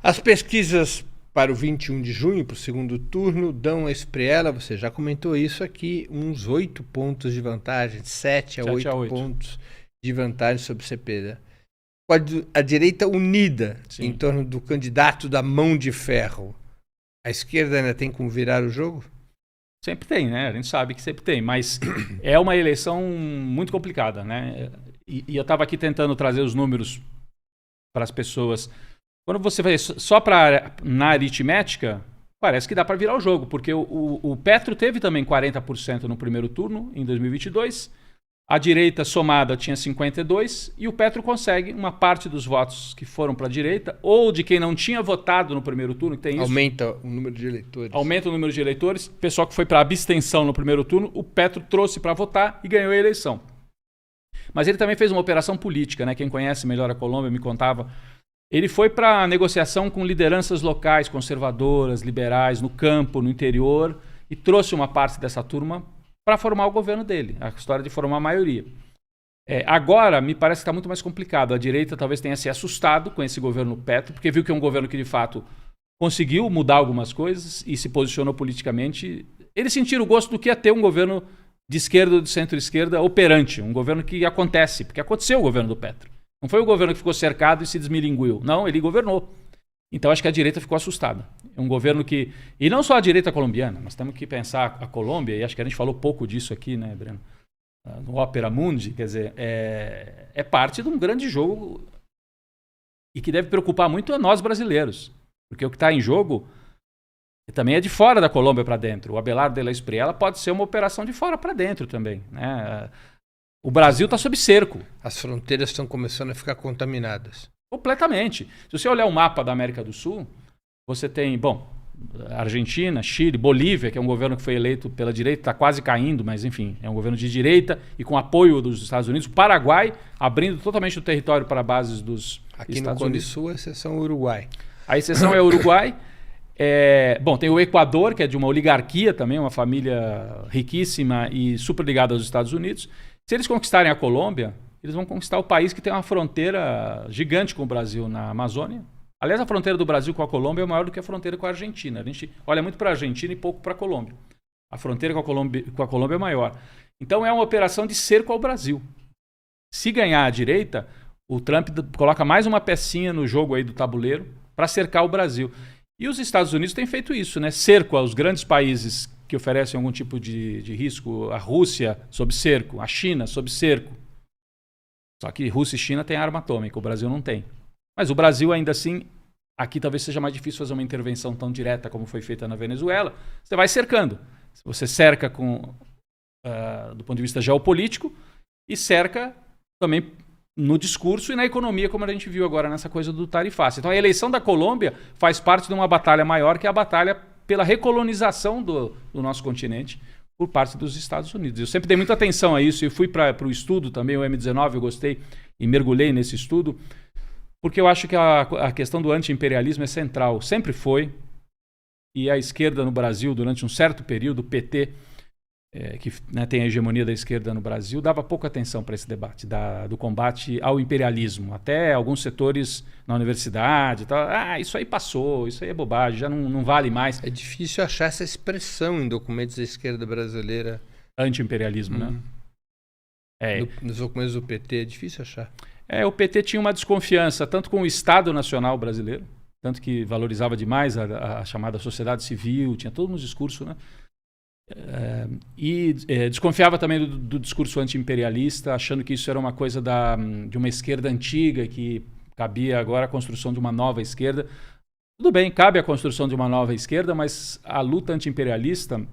As pesquisas para o 21 de junho, para o segundo turno, dão a Espriella, você já comentou isso aqui, uns 8 pontos de vantagem, 7 a 8 pontos de vantagem sobre Cepeda. Pode a direita unida Sim. em torno do candidato da mão de ferro. A esquerda ainda tem como virar o jogo? Sempre tem, né? A gente sabe que sempre tem, mas é uma eleição muito complicada, né? E eu estava aqui tentando trazer os números para as pessoas. Quando você vai só na aritmética, parece que dá para virar o jogo, porque o Petro teve também 40% no primeiro turno, em 2022, a direita somada tinha 52%, e o Petro consegue uma parte dos votos que foram para a direita, ou de quem não tinha votado no primeiro turno, tem isso. Aumenta o número de eleitores. Aumenta o número de eleitores, pessoal que foi para abstenção no primeiro turno, o Petro trouxe para votar e ganhou a eleição. Mas ele também fez uma operação política, né? Quem conhece melhor a Colômbia me contava. Ele foi para negociação com lideranças locais, conservadoras, liberais, no campo, no interior, e trouxe uma parte dessa turma para formar o governo dele, a história de formar a maioria. Agora, me parece que está muito mais complicado. A direita talvez tenha se assustado com esse governo Petro, porque viu que é um governo que, de fato, conseguiu mudar algumas coisas e se posicionou politicamente. Eles sentiram o gosto do que é ter um governo de esquerda ou de centro-esquerda operante, um governo que acontece, porque aconteceu o governo do Petro. Não foi o governo que ficou cercado e se desmilinguiu. Não, ele governou. Então acho que a direita ficou assustada. É um governo que... E não só a direita colombiana, nós temos que pensar a Colômbia, e acho que a gente falou pouco disso aqui, né, Breno? No Opera Mundi, quer dizer, é parte de um grande jogo e que deve preocupar muito a nós brasileiros. Porque o que está em jogo também é de fora da Colômbia para dentro. O Abelardo de la Espriella pode ser uma operação de fora para dentro também, né? O Brasil está sob cerco. As fronteiras estão começando a ficar contaminadas. Completamente. Se você olhar o mapa da América do Sul, você tem, Argentina, Chile, Bolívia, que é um governo que foi eleito pela direita, está quase caindo, mas enfim, é um governo de direita e com apoio dos Estados Unidos. Paraguai, abrindo totalmente o território para bases dos Aqui Estados no Cone Unidos. Sul, a exceção é o Uruguai. A exceção é o Uruguai. Tem o Equador, que é de uma oligarquia também, uma família riquíssima e super ligada aos Estados Unidos. Se eles conquistarem a Colômbia, eles vão conquistar o país que tem uma fronteira gigante com o Brasil na Amazônia. Aliás, a fronteira do Brasil com a Colômbia é maior do que a fronteira com a Argentina. A gente olha muito para a Argentina e pouco para a Colômbia. A fronteira com a Colômbia é maior. Então é uma operação de cerco ao Brasil. Se ganhar a direita, o Trump coloca mais uma pecinha no jogo aí do tabuleiro para cercar o Brasil. E os Estados Unidos têm feito isso, né? Cerco aos grandes países que oferecem algum tipo de risco. A Rússia sob cerco, a China sob cerco. Só que Rússia e China têm arma atômica, o Brasil não tem. Mas o Brasil, ainda assim, aqui talvez seja mais difícil fazer uma intervenção tão direta como foi feita na Venezuela. Você vai cercando. Você cerca do ponto de vista geopolítico e cerca também no discurso e na economia, como a gente viu agora nessa coisa do tarifaço. Então a eleição da Colômbia faz parte de uma batalha maior, que é a batalha pela recolonização do nosso continente por parte dos Estados Unidos. Eu sempre dei muita atenção a isso e fui para o estudo também, o M19, eu gostei e mergulhei nesse estudo, porque eu acho que a questão do anti-imperialismo é central, sempre foi, e a esquerda no Brasil, durante um certo período, o PT, que tem a hegemonia da esquerda no Brasil, dava pouca atenção para esse debate do combate ao imperialismo. Até alguns setores na universidade, isso aí passou, isso aí é bobagem, já não vale mais. É difícil achar essa expressão em documentos da esquerda brasileira. Anti-imperialismo, né? Nos documentos do PT é difícil achar. O PT tinha uma desconfiança tanto com o Estado Nacional brasileiro, tanto que valorizava demais a chamada sociedade civil, tinha todo um discurso, né? Desconfiava também do discurso anti-imperialista, achando que isso era uma coisa de uma esquerda antiga, que cabia agora a construção de uma nova esquerda. Tudo bem, cabe a construção de uma nova esquerda, mas a luta anti-imperialista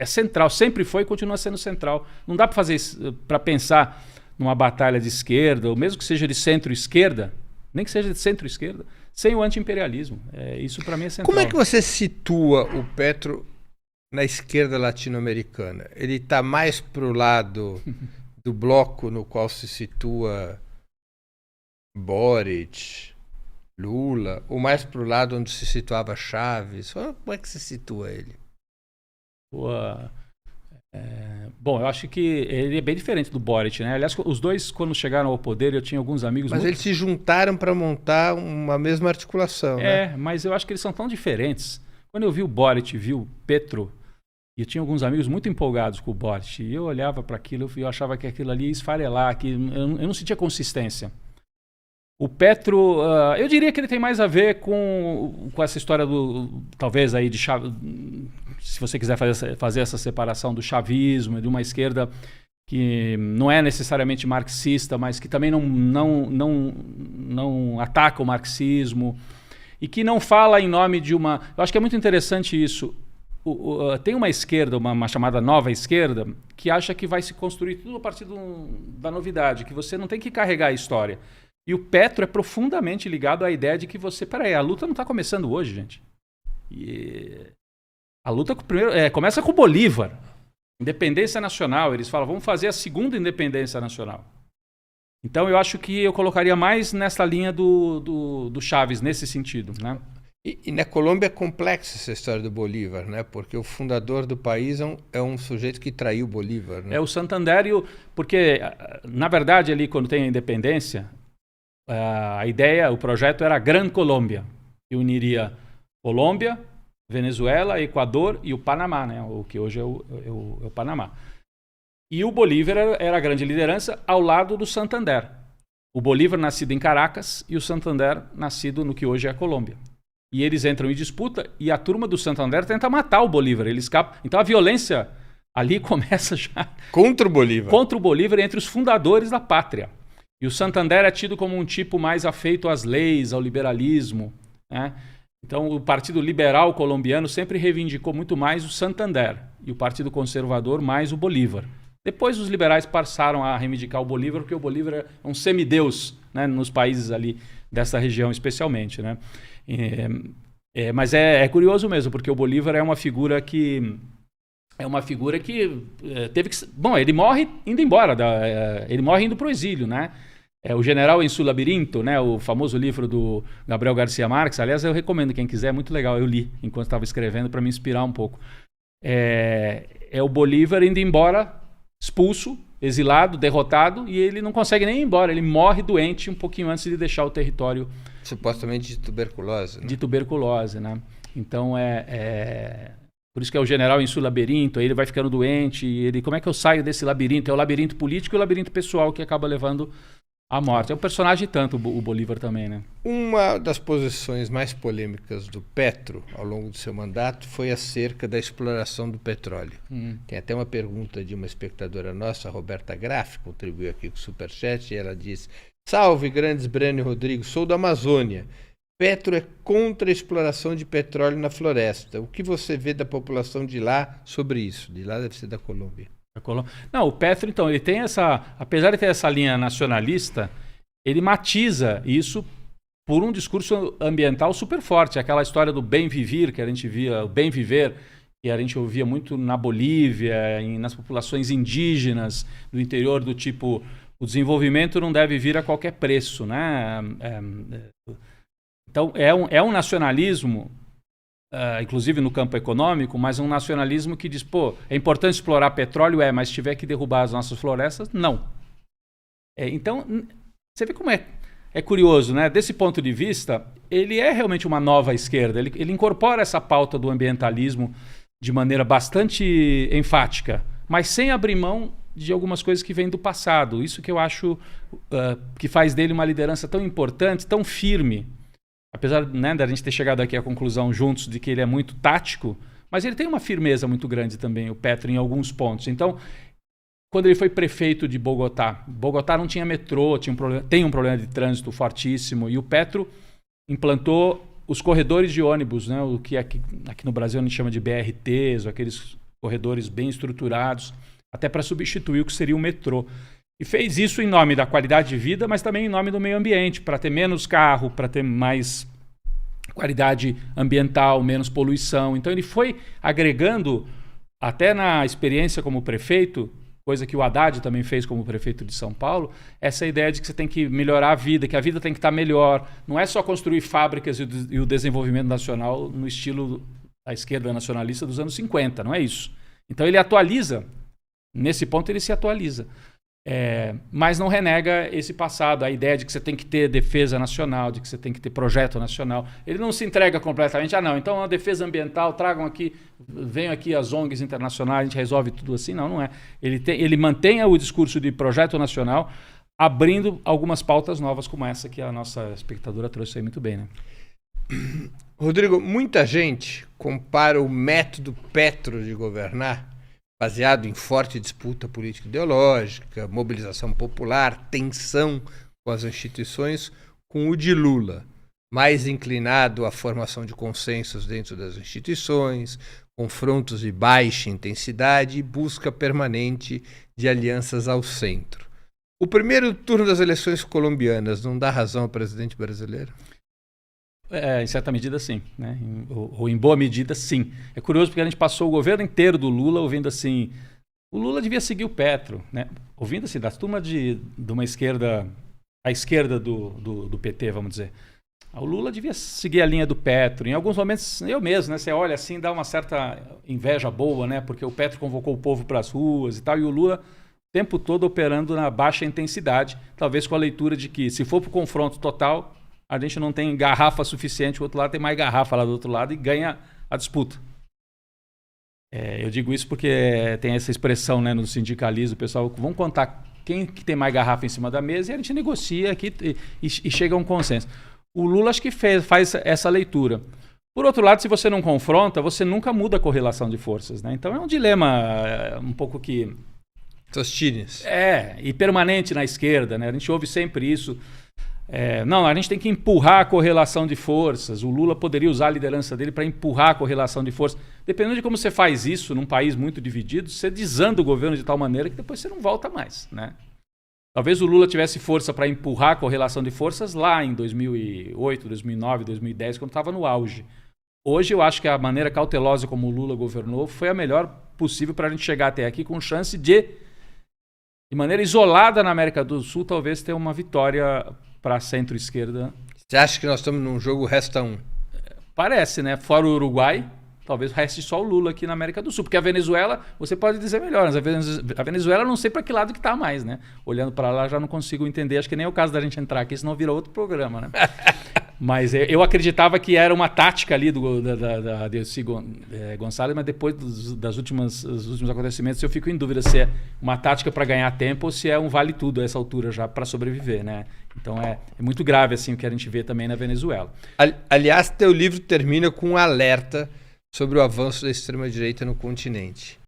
é central, sempre foi e continua sendo central. Não dá para pensar numa batalha de esquerda, ou mesmo que seja de centro-esquerda, nem que seja de centro-esquerda, sem o anti-imperialismo. Isso para mim é central. Como é que você situa o Petro na esquerda latino-americana? Ele está mais para o lado do bloco no qual se situa Boric, Lula, ou mais para o lado onde se situava Chaves? Como é que se situa ele? Bom, eu acho que ele é bem diferente do Boric, né? Aliás, os dois, quando chegaram ao poder, eu tinha alguns amigos... Mas eles se juntaram para montar uma mesma articulação, né? Mas eu acho que eles são tão diferentes. Quando eu vi o Boric, vi o Petro, e eu tinha alguns amigos muito empolgados com o Boric, e eu olhava para aquilo e eu achava que aquilo ali ia esfarelar, que eu não sentia consistência. O Petro, eu diria que ele tem mais a ver com essa história talvez aí de se você quiser fazer essa separação do chavismo, de uma esquerda que não é necessariamente marxista, mas que também não ataca o marxismo e que não fala em nome de uma... Eu acho que é muito interessante isso. Tem uma esquerda, uma chamada nova esquerda, que acha que vai se construir tudo a partir da novidade, que você não tem que carregar a história. E o Petro é profundamente ligado à ideia de que peraí, a luta não está começando hoje, gente. A luta começa com o Bolívar. Independência nacional. Eles falam, vamos fazer a segunda independência nacional. Então eu acho que eu colocaria mais nessa linha do Chávez, nesse sentido, né? E na Colômbia é complexa essa história do Bolívar, né? Porque o fundador do país é um sujeito que traiu o Bolívar, né? É o Santander, porque na verdade ali quando tem a independência, a ideia, o projeto era a Gran Colômbia, que uniria Colômbia, Venezuela, Equador e o Panamá, né? O que hoje é o Panamá. E o Bolívar era a grande liderança ao lado do Santander. O Bolívar nascido em Caracas e o Santander nascido no que hoje é a Colômbia. E eles entram em disputa e a turma do Santander tenta matar o Bolívar. Ele escapa. Então a violência ali começa já... Contra o Bolívar. Contra o Bolívar entre os fundadores da pátria. E o Santander é tido como um tipo mais afeito às leis, ao liberalismo, né? Então o Partido Liberal colombiano sempre reivindicou muito mais o Santander e o Partido Conservador mais o Bolívar. Depois os liberais passaram a reivindicar o Bolívar, porque o Bolívar é um semideus, né, nos países ali dessa região especialmente, né? Mas é curioso mesmo, porque o Bolívar é uma figura que teve que... Bom, ele morre indo embora, ele morre indo para o exílio, né? O General em su Labirinto, né? O famoso livro do Gabriel Garcia Marques. Aliás, eu recomendo, quem quiser, é muito legal. Eu li enquanto estava escrevendo para me inspirar um pouco. É o Bolívar indo embora, expulso, exilado, derrotado, e ele não consegue nem ir embora. Ele morre doente um pouquinho antes de deixar o território... Supostamente de tuberculose, né? De tuberculose, né? Então, por isso que é o General em su Labirinto, aí ele vai ficando doente, e ele, como é que eu saio desse labirinto? É o labirinto político e o labirinto pessoal que acaba levando à morte. É um personagem tanto, o Bolívar também, né? Uma das posições mais polêmicas do Petro ao longo do seu mandato foi acerca da exploração do petróleo. Tem até uma pergunta de uma espectadora nossa, a Roberta Graff, contribuiu aqui com o Superchat, e ela diz: salve, grandes Breno e Rodrigo, sou da Amazônia. Petro é contra a exploração de petróleo na floresta. O que você vê da população de lá sobre isso? De lá deve ser da Colômbia. Não, o Petro, então, ele tem apesar de ter essa linha nacionalista, ele matiza isso por um discurso ambiental super forte. Aquela história do bem viver, que a gente via, o bem viver, que a gente ouvia muito na Bolívia, nas populações indígenas do interior, do tipo, o desenvolvimento não deve vir a qualquer preço, né? Então, é um nacionalismo, inclusive no campo econômico, mas um nacionalismo que diz, é importante explorar petróleo, mas se tiver que derrubar as nossas florestas, não. Então, você vê como é curioso, né? Desse ponto de vista, ele é realmente uma nova esquerda. Ele incorpora essa pauta do ambientalismo de maneira bastante enfática, mas sem abrir mão de algumas coisas que vêm do passado. Isso que eu acho que faz dele uma liderança tão importante, tão firme. Apesar, né, da gente ter chegado aqui à conclusão juntos de que ele é muito tático, mas ele tem uma firmeza muito grande também, o Petro, em alguns pontos. Então, quando ele foi prefeito de Bogotá não tinha metrô, tem um problema de trânsito fortíssimo, e o Petro implantou os corredores de ônibus, né, o que aqui no Brasil a gente chama de BRTs, aqueles corredores bem estruturados, até para substituir o que seria o metrô. E fez isso em nome da qualidade de vida, mas também em nome do meio ambiente, para ter menos carro, para ter mais qualidade ambiental, menos poluição. Então ele foi agregando, até na experiência como prefeito, coisa que o Haddad também fez como prefeito de São Paulo, essa ideia de que você tem que melhorar a vida, que a vida tem que estar melhor. Não é só construir fábricas e o desenvolvimento nacional no estilo da esquerda nacionalista dos anos 50, não é isso. Então ele atualiza Nesse ponto ele se atualiza. Mas não renega esse passado, a ideia de que você tem que ter defesa nacional, de que você tem que ter projeto nacional. Ele não se entrega completamente, então a defesa ambiental, tragam aqui, venham aqui as ONGs internacionais, a gente resolve tudo assim. Não é. Ele mantém o discurso de projeto nacional, abrindo algumas pautas novas como essa que a nossa espectadora trouxe aí muito bem, né? Rodrigo, muita gente compara o método Petro de governar, baseado em forte disputa político-ideológica, mobilização popular, tensão com as instituições, com o de Lula, mais inclinado à formação de consensos dentro das instituições, confrontos de baixa intensidade e busca permanente de alianças ao centro. O primeiro turno das eleições colombianas não dá razão ao presidente brasileiro? Em certa medida, sim. Né? Ou em boa medida, sim. É curioso porque a gente passou o governo inteiro do Lula ouvindo assim, o Lula devia seguir o Petro. Né? Ouvindo assim, das turmas de uma esquerda, a esquerda do PT, vamos dizer. O Lula devia seguir a linha do Petro. Em alguns momentos, eu mesmo, né? Você olha assim, dá uma certa inveja boa, né? Porque o Petro convocou o povo para as ruas e tal, e o Lula o tempo todo operando na baixa intensidade, talvez com a leitura de que se for para o confronto total, a gente não tem garrafa suficiente, o outro lado tem mais garrafa lá do outro lado e ganha a disputa. Eu digo isso porque tem essa expressão, né, no sindicalismo, o pessoal, vamos contar quem que tem mais garrafa em cima da mesa e a gente negocia aqui e chega a um consenso. O Lula acho que faz essa leitura. Por outro lado, se você não confronta, você nunca muda a correlação de forças. Né? Então é um dilema um pouco que... Tostines. E permanente na esquerda. Né? A gente ouve sempre isso. Não, a gente tem que empurrar a correlação de forças. O Lula poderia usar a liderança dele para empurrar a correlação de forças. Dependendo de como você faz isso num país muito dividido, você desanda o governo de tal maneira que depois você não volta mais. Né? Talvez o Lula tivesse força para empurrar a correlação de forças lá em 2008, 2009, 2010, quando estava no auge. Hoje eu acho que a maneira cautelosa como o Lula governou foi a melhor possível para a gente chegar até aqui com chance de maneira isolada na América do Sul, talvez ter uma vitória para a centro-esquerda. Você acha que nós estamos num jogo resta um? Parece, né? Fora o Uruguai, talvez reste só o Lula aqui na América do Sul. Porque a Venezuela, você pode dizer melhor, mas a Venezuela não sei para que lado que está mais, né? Olhando para lá já não consigo entender. Acho que nem é o caso da gente entrar aqui, senão vira outro programa, né? Mas eu acreditava que era uma tática ali da Delcy Gonçalves, mas depois dos últimos acontecimentos eu fico em dúvida se é uma tática para ganhar tempo ou se é um vale tudo a essa altura já para sobreviver, né? Então é muito grave assim o que a gente vê também na Venezuela. Aliás, teu livro termina com um alerta sobre o avanço da extrema-direita no continente.